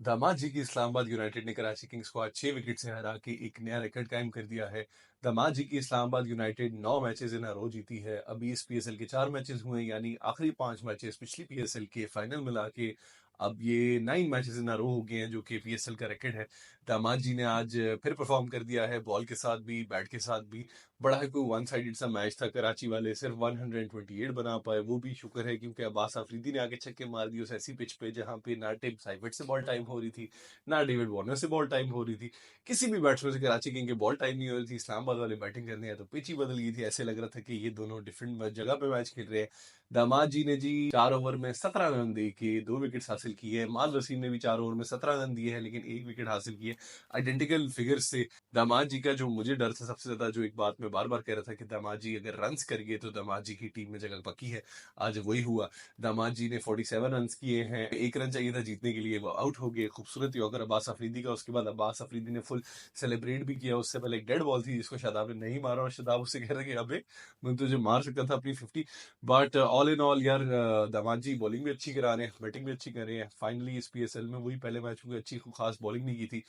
दामाद जी की इस्लामाबाद यूनाइटेड ने कराची किंग्स को आज 6 विकेट से हरा के एक नया रिकॉर्ड कायम कर दिया है। दामाद जी की इस्लामाबाद यूनाइटेड 9 मैचेस इन अ रो जीती है। अभी इस पीएसएल के 4 मैचेस हुए, यानी आखिरी 5 मैचेस पिछली पीएसएल के फाइनल मिला के अब ये 9 मैचेस इन अ रो हो गए हैं, जो कि पीएसएल का रिकॉर्ड है। दामाद जी ने आज फिर परफॉर्म कर दिया है, बॉल के साथ भी बैट के साथ भी। बड़ा ही कोई वन साइडेड सा मैच था, कराची वाले सिर्फ 128 बना पाए, वो भी शुक्र है क्योंकि अब्बास अफरीदी ने आगे छक्के मार दिए उस ऐसी पिच पे जहां पे ना टिम साइफर्ट से बॉल टाइम हो रही थी, ना डेविड वार्नर से बॉल टाइम हो रही थी। किसी भी बैट्समैन से कराची किंग के बॉल टाइम नहीं हो रही थी। इस्लामाबाद वाले बैटिंग करने हैं तो पिच ही बदल गई थी, ऐसे लग रहा था कि ये दोनों डिफरेंट जगह पे मैच खेल रहे हैं। दामाद जी ने जी 4 ओवर में 17 रन दे के 2 विकेट हासिल किए हैं। माद वसीम ने भी 4 ओवर में 17 रन दिए हैं, लेकिन 1 विकेट हासिल किए। आइडेंटिकल फिगर्स से दामाद जी का जो मुझे डर था सबसे ज्यादा, जो एक बात मैं बार बार कह रहा था कि दामाद जी अगर रन्स करिए तो दामाद जी की टीम में जगह पक्की है, आज वही हुआ। दामाद जी ने 47 रन किए हैं, 1 रन चाहिए था जीतने के लिए, वो आउट हो गए। खूबसूरत यॉर्कर अब्बास अफरीदी का, उसके बाद अब्बास अफरीदी ने फुल सेलिब्रेट भी किया। उससे पहले एक डेड बॉल थी जिसको शादाब ने नहीं मारा, और शादाब उससे कह रहा कि अबे मैं तुझे मार सकता था अपनी 50। बट ऑल इन ऑल यार, दामाद जी बॉलिंग भी अच्छी करा रहे हैं, बैटिंग भी अच्छी कर रहे हैं। फाइनली इस पीएसएल में वही पहले मैच में अच्छी खास बॉलिंग नहीं की थी,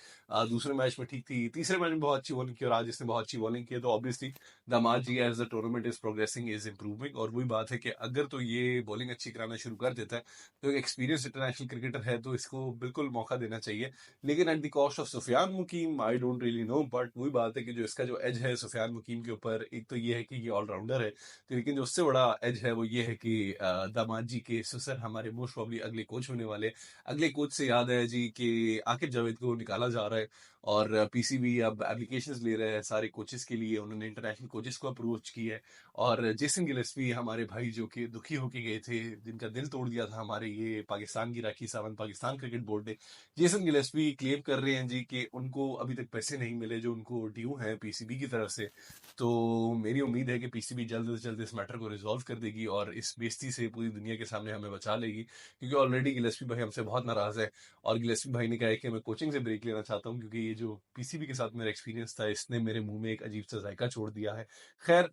दूसरे मैच में ठीक थी, तीसरे मैच में बहुत अच्छी बॉलिंग की, और आज इसने बहुत अच्छी बॉलिंग की है। तो ऑब्वियसली दामाद जी as the tournament is progressing is improving, और वही बात है कि अगर तो ये बॉलिंग अच्छी कराना शुरू कर देता है तो एक एक्सपीरियंस इंटरनेशनल क्रिकेटर है तो इसको बिल्कुल मौका देना चाहिए। लेकिन at the cost of Sufiyan Muqeem, I don't really know, but वही बात है कि जो इसका जो एज है सुफियान मुकीम के ऊपर, एक तो ये है कि ये ऑलराउंडर है, तो लेकिन जो उससे बड़ा एज है वो ये है कि दामाद जी के ससुर हमारे मोस्ट प्रॉब्ली अगले कोच होने वाले हैं। अगले कोच से याद है जी कि आकिब जावेद को निकाला जा रहा है, और पीसीबी अब एप्लीकेशंस ले रहे हैं सारे कोचेस के लिए, उन्होंने इंटरनेशनल कोचेस को अप्रोच किया है। और जेसन गिलेस्पी हमारे भाई जो कि दुखी होके गए थे, जिनका दिल तोड़ दिया था हमारे ये पाकिस्तान की राखी सावंत, पाकिस्तान क्रिकेट बोर्ड ने, जेसन गिलेस्पी क्लेम कर रहे हैं जी कि उनको अभी तक पैसे नहीं मिले जो उनको ड्यू हैं पीसीबी की तरफ से। तो मेरी उम्मीद है कि पीसीबी जल्द से जल्द इस मैटर को रिजॉल्व कर देगी और इस बेइज्जती से पूरी दुनिया के सामने हमें बचा लेगी, क्योंकि ऑलरेडी गिलेस्पी भाई हमसे बहुत नाराज है। और गिलेस्पी भाई ने कहा है कि मैं कोचिंग से ब्रेक लेना चाहता हूँ, क्योंकि ये जो पीसीबी के साथ मेरा एक्सपीरियंस था इसने मेरे मुंह में एक अजीब सा जायका छोड़ दिया है। खैर,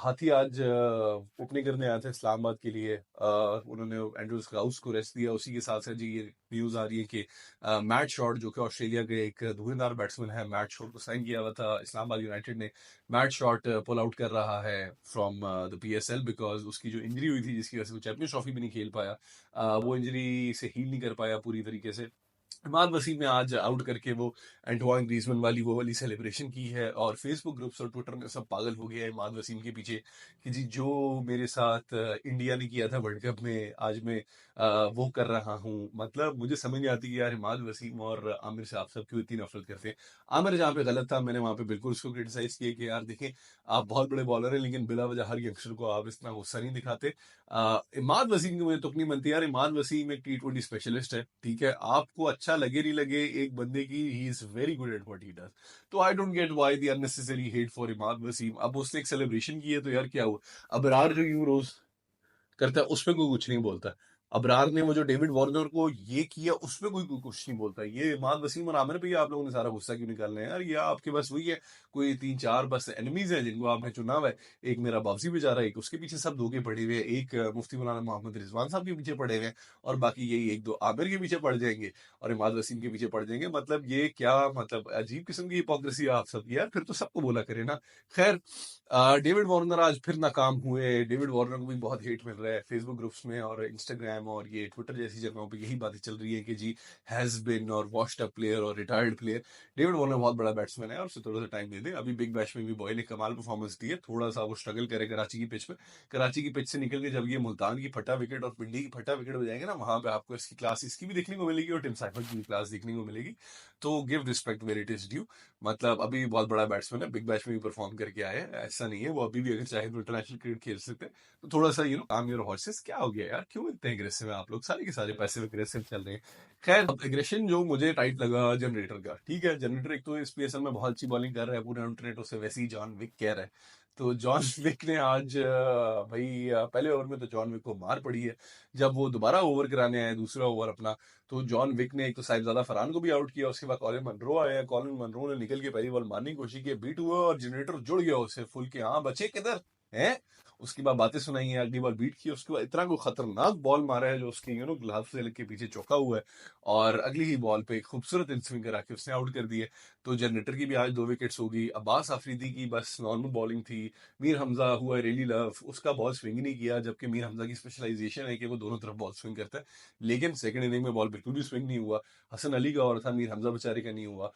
हाथी आज ओपनिंग करने आया था इस्लामाबाद के लिए। उन्होंने एंड्रू स्काउस को रेस्ट दिया। उसी के साथ साथ जी ये न्यूज आ रही है कि मैट शॉट, जो कि ऑस्ट्रेलिया के एक धुआंधार बैट्समैन है, मैट शॉट को साइन किया हुआ था इस्लामाबाद यूनाइटेड ने। मैट शॉट पुल आउट कर रहा है फ्रॉम द पीएसएल बिकॉज उसकी जो इंजरी हुई थी, जिसकी वजह से वो चैंपियंस ट्रॉफी भी नहीं खेल पाया, वो इंजरी से हील नहीं कर पाया पूरी तरीके से। इमाद वसीम ने आज आउट करके वो एंटोइन ग्रीजमैन वाली वो वाली सेलिब्रेशन की है, और फेसबुक ग्रुप्स और ट्विटर में सब पागल हो गया है इमाद वसीम के पीछे कि जी जो मेरे साथ इंडिया ने किया था वर्ल्ड कप में, आज मैं वो कर रहा हूँ। मतलब मुझे समझ नहीं आती कि यार इमाद वसीम और आमिर साहब सब क्यों इतनी नफरत करते हैं। आमिर जहाँ पे गलत था, मैंने वहां पे बिल्कुल उसको क्रिटिसाइज किया कि यार देखें, आप बहुत बड़े बॉलर हैं, लेकिन बिला वजह हर यंगस्टर को आप इतना गुस्सा नहीं दिखाते। इमाद वसीम की मुझे तुक नहीं बनती यार। इमाद वसीम एक T20 स्पेशलिस्ट है, ठीक है, आपको अच्छा लगे नहीं लगे एक बंदे की, he is very good at what he does. तो I don't get why the unnecessary hate for Imad Wasim. अब उसने एक सेलिब्रेशन की है तो यार क्या हुआ। अबरार जो यूं रोज करता है उस पे कोई कुछ नहीं बोलता। अबरार ने वो जो डेविड वार्नर को ये किया उस पे कोई कुछ नहीं बोलता। ये इमाद वसीम और आमिर पे ही आप लोगों ने सारा गुस्सा क्यों निकालना है यार। ये आपके बस वही है, कोई 3-4 बस एनिमीज हैं जिनको आपने चुना हुआ है। एक मेरा बाबजी बेचारा, एक उसके पीछे सब धोखे पड़े हुए हैं, एक मुफ्ती मौलाना मोहम्मद रिजवान साहब के पीछे पड़े हुए हैं, और बाकी यही एक दो आमिर के पीछे पड़ जाएंगे और इमाद वसीम के पीछे पड़ जाएंगे। मतलब ये क्या, मतलब अजीब किस्म की हिपोक्रेसी आप सब यार, फिर तो सबको बोला करे ना। खैर, डेविड वार्नर आज फिर नाकाम हुए। डेविड वार्नर को भी बहुत हेट मिल रहा है फेसबुक ग्रुप्स में और इंस्टाग्राम और ये ट्विटर जैसी जगहों पे, यही बातें चल रही है कि जी हैज बिन और वॉश्ड अप प्लेयर और रिटायर्ड प्लेयर। डेविड वार्नर बहुत बड़ा बैट्समैन है और उसे थोड़ा सा टाइम दे दे। अभी बिग बैश में भी बॉय ने कमाल परफॉर्मेंस दी है, थोड़ा सा वो स्ट्रगल करे कराची की पिच पे। कराची की पिच से निकल के जब ये मुल्तान की फटा विकेट और पिंडी की फटा विकेट हो जाएंगे ना, वहां पे आपको इसकी क्लास इसकी भी देखने को मिलेगी और टिम साइफर की भी क्लास देखने को मिलेगी। तो give respect where it is due. मतलब अभी बहुत बड़ा बैट्समैन है, बिग बैश में भी परफॉर्म करके आया है, ऐसा नहीं है। वो अभी भी अगर चाहे तो इंटरनेशनल क्रिकेट खेल सकते हैं। तो थोड़ा सा काम योर हॉर्सेस। क्या हो गया यार, क्यों इतने एग्रेसिव है आप लोग, सारे के सारे पैसे एग्रेसिव चल रहे हैं। खैर, अब एग्रेशन जो मुझे टाइट लगा जनरेटर का, ठीक है, जनरेटर एक तो इस पीएसएल में बहुत अच्छी बॉलिंग कर रहा है, पूरा इंटरनेट उसे वैसे ही जॉन विक कह रहा है। तो जॉन विक ने आज भाई पहले ओवर में तो जॉन विक को मार पड़ी है। जब वो दोबारा ओवर कराने आए, दूसरा ओवर अपना, तो जॉन विक ने एक तो साहिबजादा फरहान को भी आउट किया। उसके बाद कॉलिन मनरो आया, कॉलिन मनरो ने निकल के पहली बॉल मारने की कोशिश की, बीट हुआ और जनरेटर जुड़ गया उससे फुल के। हाँ बचे किधर, हैं? उसके बाद बातें सुनाई हैं, अगली बॉल बीट की, उसके बाद इतना कोई खतरनाक बॉल मारा है जो उसके ग्लव से लग के पीछे चौका हुआ है, और अगली ही बॉल पे एक खूबसूरत इन स्विंग करा के उसने आउट कर दिए। तो जनरेटर की भी आज 2 विकेट्स हो गई। अब्बास आफरीदी की बस नॉर्मल बॉलिंग थी। मीर हमजा हुआ रियली लव, उसका बॉल स्विंग नहीं किया, जबकि मीर हमजा की स्पेशलाइजेशन है कि वो दोनों तरफ बॉल स्विंग करता है। लेकिन सेकंड इनिंग में बॉल बिल्कुल भी स्विंग नहीं हुआ। हसन अली का और था, मीर हमजा बेचारे का नहीं हुआ।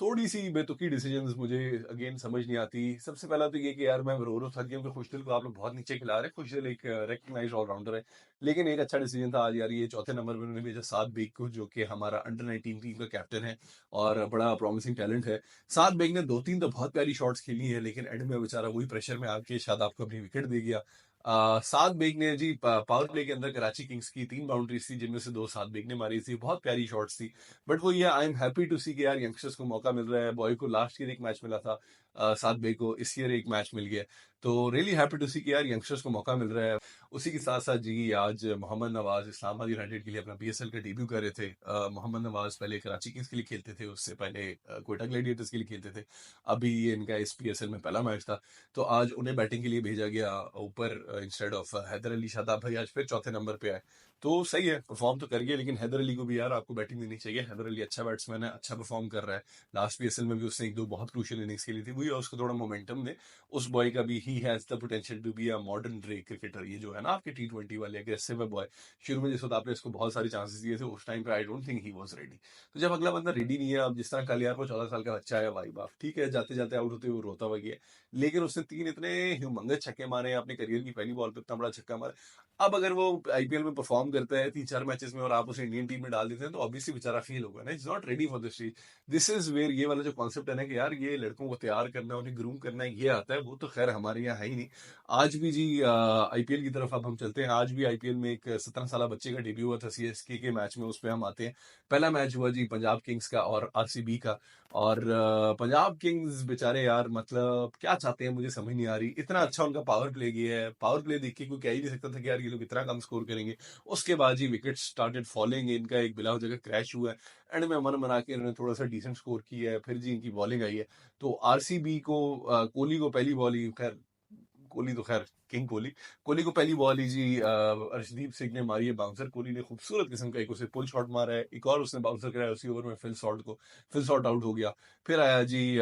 थोड़ी सी बेतुकी डिसीजंस मुझे अगेन समझ नहीं आती। सबसे पहला तो ये कि यार मैं रो रो थक गया हूँ कि खुशदिल को आप लोग बहुत नीचे खिला रहे हैं। खुशदिल एक रिकग्नाइज्ड ऑलराउंडर है, लेकिन एक अच्छा डिसीजन था आज यार, ये चौथे नंबर पर उन्होंने भेजा सात बेग को, जो कि हमारा अंडर 19 टीम का कैप्टन है और बड़ा प्रॉमिसिंग टैलेंट है। सात बेग ने दो तीन तो बहुत प्यारी शॉट्स खेली है, लेकिन एंड में बेचारा वही प्रेशर में आके शायद आपको अपनी विकेट दे गया। सात बेग ने जी पावर प्ले के अंदर कराची किंग्स की तीन बाउंड्रीज थी, जिनमें से दो सात बेग ने मारी थी, बहुत प्यारी शॉट्स थी। बट वो ये आई एम हैप्पी टू सी कि यार यंगस्टर्स को मौका मिल रहा है। बॉय को लास्ट ईयर एक मैच मिला था, सात बे को इस ईयर एक मैच मिल गया। तो रियली हैप्पी टू सी कि यार यंगस्टर्स को मौका मिल रहा है। उसी के साथ साथ जी आज मोहम्मद नवाज इस्लामाबाद यूनाइटेड के लिए अपना बीएसएल का डेब्यू कर रहे थे। मोहम्मद नवाज पहले कराची किंग्स के लिए खेलते थे, उससे पहले कोयटा ग्लैडिएटर्स के लिए खेलते थे। अभी ये इनका इस पीएसएल में पहला मैच था, तो आज उन्हें बैटिंग के लिए भेजा गया ऊपर इंस्टेड ऑफ हैदर अली। शादाब भाई आज फिर चौथे नंबर पे आए, तो सही है, परफॉर्म तो कर गया। लेकिन हैदर अली को भी यार आपको बैटिंग देनी चाहिए। हैदर अली अच्छा बैट्समैन है, अच्छा परफॉर्म कर रहा है। लास्ट पीएसएल में भी उसने एक दो बहुत क्रूशियल इनिंग्स खेली थी, वही उसको थोड़ा मोमेंटम ने। उस बॉय का भी ही has the potential to be a modern day cricketer. ये जो है ना आपके T20 वाले अग्रेसिव है बॉय, शुरू में जिस वक्त आपने इसको बहुत सारे चांसेस दिए थे, उस टाइम पे I don't think he was ready. तो जब अगला बंदा रेडी नहीं है, अब जिस तरह कल यार को 14 साल का बच्चा है, भाई बाप ठीक है, जाते जाते आउट होते हुए रोता हुआ गया, लेकिन उसने तीन इतने ह्यूमंगस छक्के मारे अपने करियर की पहली बॉल पे, इतना बड़ा छक्का मारा। अब अगर वो आईपीएल में परफॉर्म करता है 3-4 मैचेस में और आप उसे इंडियन टीम में डाल देते हैं, तो ऑब्वियसली बेचारा फील होगा ना, is not ready for this stage. This is where ये वाला जो कॉन्सेप्ट है ना कि यार ये लड़कों को तैयार करना, उन्हें ग्रूम करना, ये आता है, वो तो खैर हमारे यहाँ है ही नहीं। आज भी जी आईपीएल की तरफ अब हम चलते हैं। आज भी आईपीएल में एक 17 साल बच्चे का डेब्यू हुआ था सीएसके के मैच में, उस पर हम आते हैं। पहला मैच हुआ जी पंजाब किंग्स का और आरसीबी का। और पंजाब किंग्स बेचारे यार, मतलब क्या चाहते हैं मुझे समझ नहीं आ रही। इतना अच्छा उनका पावर प्ले गया है, पावर प्ले देख के कोई कह ही नहीं सकता था कि यार ये लोग इतना कम स्कोर करेंगे। उसके बाद जी विकेट स्टार्टेड फॉलिंग, इनका एक बिला जगह क्रैश हुआ है। एंड में मन बना के इन्होंने थोड़ा सा डिसेंट स्कोर किया है, फिर जी इनकी बॉलिंग आई है। तो आरसीबी को कोहली को पहली बॉल ही, खैर कोहली तो खैर किंग कोहली, कोहली को पहली बॉल ही जी अर्शदीप सिंह ने मारी है बाउंसर। कोहली ने खूबसूरत किस्म का एक उसे पुल शॉट मारा है, एक और उसने बाउंसर कराया उसी ओवर में फिल शॉट आउट हो गया। फिर आया जी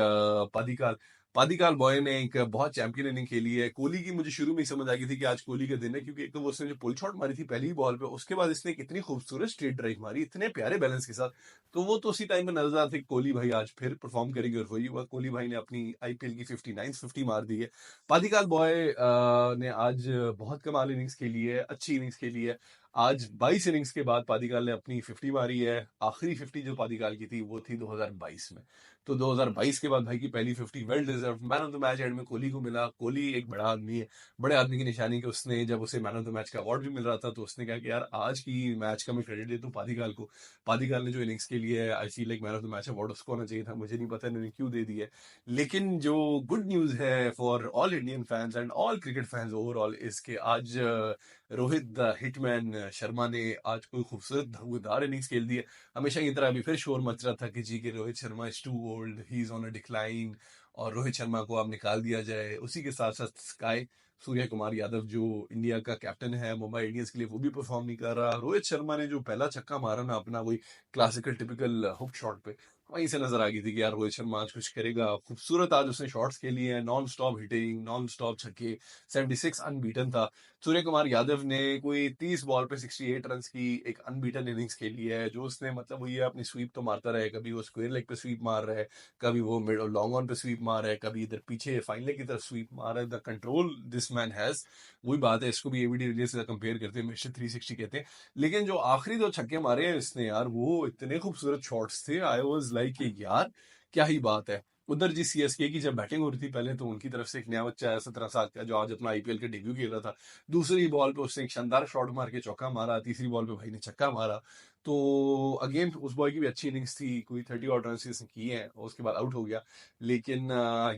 पादिकाल। पादिकाल बॉय ने एक बहुत चैंपियन इनिंग खेली है। कोहली की मुझे शुरू में ही समझ आ गई थी कि आज कोहली का दिन है, क्योंकि एक तो वो उसने जो पुल शॉट मारी थी पहली ही बॉल पे, उसके बाद इसने एक इतनी खूबसूरत स्ट्रेट ड्राइव मारी इतने प्यारे बैलेंस के साथ। तो वो तो उसी टाइम में नजर आ रहा था कि कोहली भाई आज फिर परफॉर्म करेंगे, और वही हुआ। कोहली भाई ने अपनी आईपीएल की 59th 50 मार दी है। पादिकाल बॉय ने आज बहुत कमाल इनिंग्स खेली है, अच्छी इनिंग्स खेली है। आज 22 इनिंग्स के बाद पादिकाल ने अपनी 50 मारी है। आखिरी 50 जो पादिकाल की थी वो थी 2022 में। तो 2022 के बाद भाई की पहली 50 well deserve. Man of the match and में कोहली को मिला। कोहली एक बड़ा आदमी है, बड़े आदमी की निशानी, कि उसने जब उसे मैन ऑफ द मैच का अवार्ड भी मिल रहा था, तो उसने कहा कि यार आज की मैच का मैं क्रेडिट देता हूँ पादिकाल को। पादिकाल ने जो इनिंग्स के लिए I feel like man of the match award उसको होना चाहिए था। मुझे नहीं पता इन्होंने क्यों दे दिया है। लेकिन जो गुड न्यूज है for all Indian fans and all cricket fans overall, इसके आज रोहित द हिटमैन शर्मा ने आज कोई खूबसूरत धुआंधार इनिंग्स खेल दी है। हमेशा की तरह अभी फिर शोर मच रहा था कि जी के Rohit Sharma is too old, he is on a decline, और रोहित शर्मा को अब निकाल दिया जाए। उसी के साथ साथ स्काई सूर्य कुमार यादव जो इंडिया का कैप्टन है मुंबई इंडियंस के लिए, वो भी परफॉर्म नहीं कर रहा। रोहित शर्मा ने जो पहला छक्का मारा ना अपना, वही क्लासिकल टिपिकल हुक शॉट पे, वहीं से नजर आ गई थी कि यार रोहित शर्मा आज कुछ करेगा। खूबसूरत आज उसने शॉट्स खेली हैं, non stop hitting, non stop छक्के, 76 अनबीटन था। सूर्य कुमार यादव ने कोई 30 बॉल पे 68 रन की एक अनबीटन इनिंग्स खेली है, जो उसने मतलब वो ये अपनी स्वीप तो मारता रहे, कभी वो स्क्वायर लेग पे स्वीप मार रहा है, कभी वो मिड लॉन्ग ऑन पे स्वीप मार रहा है, कभी इधर पीछे फाइन लेग की तरफ स्वीप मार रहा है। The control this man has, वही बात है, इसको भी एबीडी विलियर्स से कंपेयर करते हैं, मिस्टर 360 कहते हैं। लेकिन जो आखिरी दो छक्के मारे हैं इसने यार, वो इतने खूबसूरत शॉट्स थे, आई वाज लाइक यार क्या ही बात है। उधर जी सीएसके की जब बैटिंग हो रही थी पहले, तो उनकी तरफ से एक नया बच्चा आया 17 साल का, जो आज अपना आईपीएल के डेब्यू खेल रहा था। दूसरी बॉल पे उसने एक शानदार शॉट मार के चौका मारा, तीसरी बॉल पे भाई ने छक्का मारा। तो अगेन उस बॉय की भी अच्छी इनिंग्स थी, कोई 30 रन इसने किए हैं, और उसके बाद आउट हो गया। लेकिन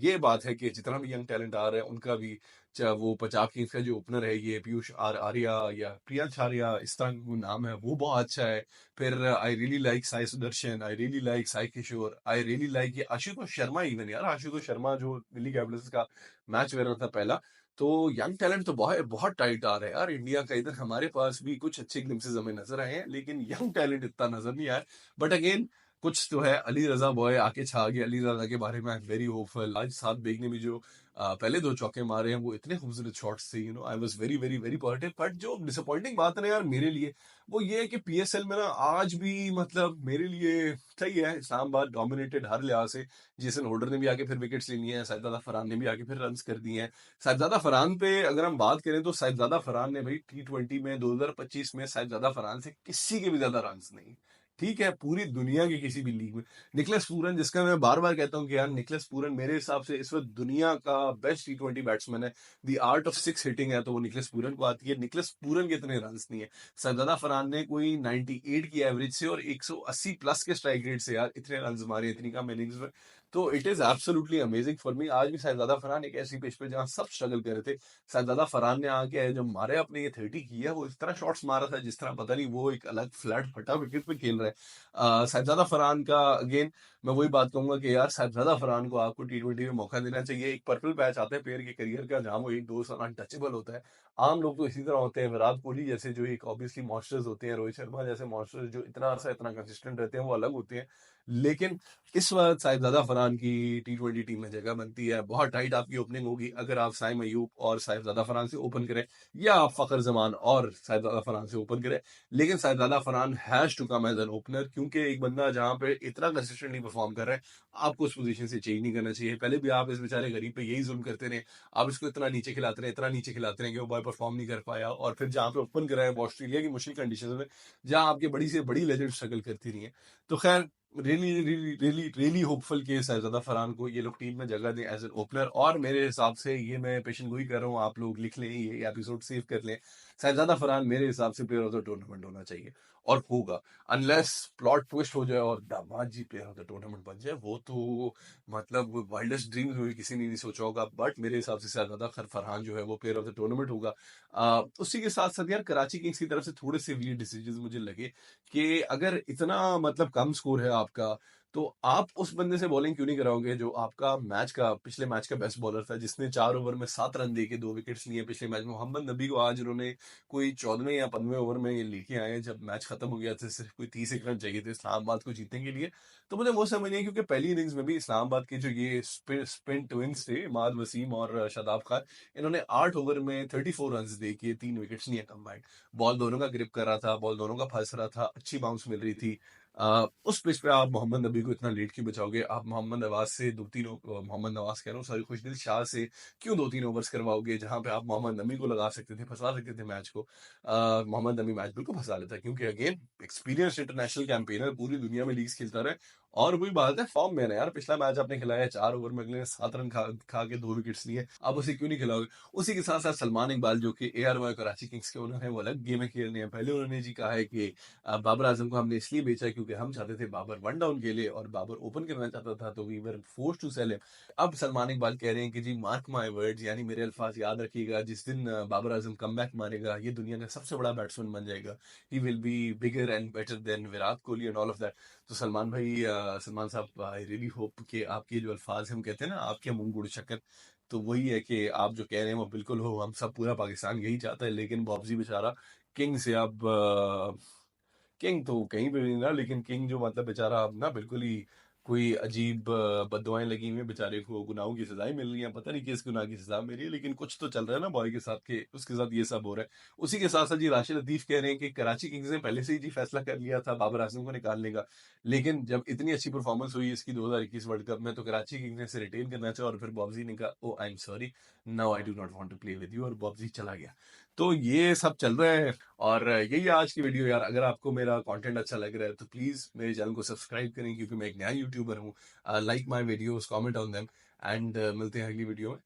ये बात है कि जितना भी यंग टैलेंट आ रहा है उनका भी, चाहे वो पंजाब किंग्स का जो ओपनर है ये पीयूष आर्या या प्रियांश आर्या, इस तरह का नाम है, वो बहुत अच्छा है। फिर I really like Sai Sudharsan, I really like Sai Kishore, I really like ये आशुतोष शर्मा। इवन यार आशुतोष शर्मा जो दिल्ली कैपिटल्स का मैच विनर था पहला, तो यंग टैलेंट तो बहुत बहुत टाइट आ रहा है यार इंडिया का। इधर हमारे पास भी कुछ अच्छे ग्लिम्पसेस हमें नजर आए हैं, लेकिन यंग टैलेंट इतना नजर नहीं आया। बट अगेन कुछ तो है, अली रजा बॉय आके छा गया। अली रजा के बारे में आई एम वेरी होपफुल। आज सात बेग ने भी जो पहले दो चौके मारे हैं वो इतने खूबसूरत शॉट्स थे, I was very very very positive. But जो डिसअपॉइंटिंग बात है ना यार मेरे लिए, वो ये है कि पीएसएल में ना आज भी मतलब मेरे लिए सही है, इस्लामाबाद डोमिनेटेड हर लिहाज से। जेसन होल्डर ने भी आके फिर विकेट्स ले लिए हैं, साहिबजादा फरहान ने भी आके फिर रन्स कर दिए हैं। साहिबजादा फरहान पे अगर हम बात करें तो साहिबजादा फरहान ने भाई टी20 में 2025 में साहिबजादा फरहान से किसी के भी ज्यादा रन्स नहीं। ठीक है, पूरी दुनिया की किसी भी लीग में निकलस पूरन, जिसका मैं बार बार कहता हूँ कि यार निकलस पूरन मेरे हिसाब से इस वक्त दुनिया का बेस्ट टी20 बैट्समैन है। दी आर्ट ऑफ सिक्स हिटिंग है तो वो निकलस पूरन को आती है। निकलस पूरन के इतने रन नहीं है। साहिबजादा फरहान ने कोई 98 की एवरेज से और 180 प्लस के स्ट्राइक रेट से यार इतने रन मारे इतनी कम इनिंग्स में। तो it is absolutely amazing for me. आज भी साहिबजादा फरहान एक ऐसी पिच पे जहां सब स्ट्रगल कर रहे थे, साहिबजादा फरहान ने आके जो मारे अपने ये 30 किया, वो इस तरह शॉट्स मारा था जिस तरह पता नहीं वो एक अलग फ्लैट फटा विकेट पे खेल रहा है। साहिबजादा फरहान का अगेन मैं वही बात कहूंगा कि यार साहिबजादा फरहान को आपको टी20 में मौका देना चाहिए। एक पर्पल पैच आता है प्लेयर के करियर का जहां वो एक दो साल अनटचेबल होता है। आम लोग तो इसी तरह होते हैं, विराट कोहली जैसे जो एक ऑब्वियसली मॉन्स्टर्स होते हैं, रोहित शर्मा जैसे मॉन्स्टर्स जो इतना अरसा इतना कंसिस्टेंट रहते हैं, वो अलग होते हैं। लेकिन इस वक्त साहिबजादा फरहान की टी20 टीम में जगह बनती है। बहुत टाइट आपकी ओपनिंग होगी अगर आप साइम अयूब और साहिबजादा फरहान से ओपन करें, या आप फखर जमान और साहिबजादा फरहान से ओपन करें। लेकिन Sahibzada Farhan has to come as an opener, क्योंकि एक बंदा जहां पे इतना कंसिस्टेंटली परफॉर्म कर रहा है, आपको उस पोजीशन से चेंज नहीं करना चाहिए। पहले भी आप इस बेचारे गरीब पे यही जुल्म करते रहे, आप इसको इतना नीचे खिलाते रहे, इतना नीचे खिलाते रहे कि वो बॉय परफॉर्म नहीं कर पाया। और फिर जहां पे ओपन कराया वो ऑस्ट्रेलिया की मुश्किल कंडीशन में, जहां आपकी बड़ी से बड़ी लेजेंड स्ट्रगल करती रही है। तो खैर really really really really hopeful के साहिबजादा फरहान को ये लोग टीम में जगह दें एज एन ओपनर। और मेरे हिसाब से ये मैं पेशन गोई कर रहा हूँ, आप लोग लिख लें, ये एपिसोड सेव कर लें, साहिबजादा फरहान मेरे हिसाब से प्लेयर ऑफ द टूर्नामेंट होना चाहिए। और होगा, अनलेस प्लॉट ट्विस्ट हो जाए और दामाद जी प्लेयर ऑफ द टूर्नामेंट बन जाए, वो तो मतलब वाइल्डेस्ट ड्रीम्स में भी किसी ने नहीं सोचा होगा। बट मेरे हिसाब से साहिबजादा फरहान जो है वो प्लेयर ऑफ द टूर्नामेंट होगा। उसी के साथ साथ यार कराची किंग्स की तरफ से थोड़े से वीर डिसीजन मुझे लगे कि अगर इतना मतलब कम स्कोर है आपका, तो आप उस बंदे से बॉलिंग क्यों नहीं कराओगे जो आपका मैच का पिछले मैच का बेस्ट बॉलर था, जिसने 4 ओवर में 7 रन देके 2 विकेट्स लिए पिछले मैच में। मोहम्मद नबी को आज उन्होंने कोई 14वें या 15वें ओवर में ये लेके आए हैं, जब मैच खत्म हो गया था, सिर्फ कोई 30 रन चाहिए थे इस्लामाबाद को जीतने के लिए। तो मुझे वो समझ नहीं है, क्योंकि पहली इनिंग्स में भी इस्लामाबाद के जो ये स्पिन ट्विंस थे, इमाद वसीम और शादाब खान, इन्होंने 8 ओवर में 34 रन दे के 3 विकेट्स लिए कंबाइंड। बॉल दोनों का ग्रिप कर रहा था, बॉल दोनों का फंस रहा था, अच्छी बाउंस मिल रही थी। उस पिच पे आप मोहम्मद नबी को इतना लेट क्यों बचाओगे? आप मोहम्मद नवाज से मोहम्मद नवाज कह रहा हूँ सॉरी, खुशदिल शाह से क्यों 2-3 ओवर्स करवाओगे, जहां पे आप मोहम्मद नबी को लगा सकते थे, फंसा सकते थे मैच को। मोहम्मद नबी मैच बिल्कुल फंसा लेता, क्योंकि अगेन एक्सपीरियंस इंटरनेशनल कैंपेनर, पूरी दुनिया में लीग्स खेलता रहे। और वही बात है, फॉर्म में है यार। पिछला मैच आपने खिलाया 4 ओवर में, अगले ने 7 रन खा के 2 विकेट्स लिए, आप उसे क्यों नहीं खिलाओगे? उसी के साथ साथ सलमान इकबाल जो कि ARY कराची किंग्स के ओनर है, वो अलग गेम खेलने हैं। पहले उन्होंने जी कहा है कि बाबर आजम को हमने इसलिए बेचा क्योंकि हम चाहते थे बाबर वन डाउन खेले और बाबर ओपन करना चाहता था, तो we were force to sell him. अब सलमान इकबाल कह रहे हैं कि जी मार्क माय वर्ड्स, यानी मेरे अल्फाज याद रखिएगा, जिस दिन बाबर आजम कमबैक मारेगा, ये दुनिया का सबसे बड़ा बैट्समैन बन जाएगा। He will be bigger and better than Virat Kohli and all of that. तो सलमान भाई, सलमान साहब, आई रियली होप कि आपके जो अल्फाज हम कहते हैं ना, आपके मुंह गुड़ शक्कर, तो वही है कि आप जो कह रहे हैं वो बिल्कुल हो। हम सब पूरा पाकिस्तान यही चाहता है, लेकिन बॉब्जी बेचारा किंग से अब किंग तो कहीं पे भी नहीं ना, लेकिन किंग जो मतलब बेचारा अब ना बिल्कुल ही कोई अजीब बददुआएं लगी हुई हैं बेचारे को, गुनाहों की सजाएं मिल रही हैं, पता नहीं किस गुनाह की सजा मिल रही है, लेकिन कुछ तो चल रहा है ना बॉय के साथ के, उसके साथ ये सब हो रहा है। उसी के साथ साथ जी राशिद लतीफ कह रहे हैं कि कराची किंग्स ने पहले से ही जी फैसला कर लिया था बाबर आजम को निकालने का, लेकिन जब इतनी अच्छी परफॉर्मेंस हुई इसकी 2021 वर्ल्ड कप में, तो कराची किंग्स ने इसे रिटेन करना चाहा, और फिर बॉब्जी ने कहा oh I am sorry, now I do not want to play with you, और बॉब्जी चला गया। तो ये सब चल रहा है। और यही है आज की वीडियो यार। अगर आपको मेरा कंटेंट अच्छा लग रहा है तो प्लीज मेरे चैनल को सब्सक्राइब करें, क्योंकि मैं एक नया यूट्यूबर हूँ। Like my videos, comment on them, and मिलते हैं अगली वीडियो में।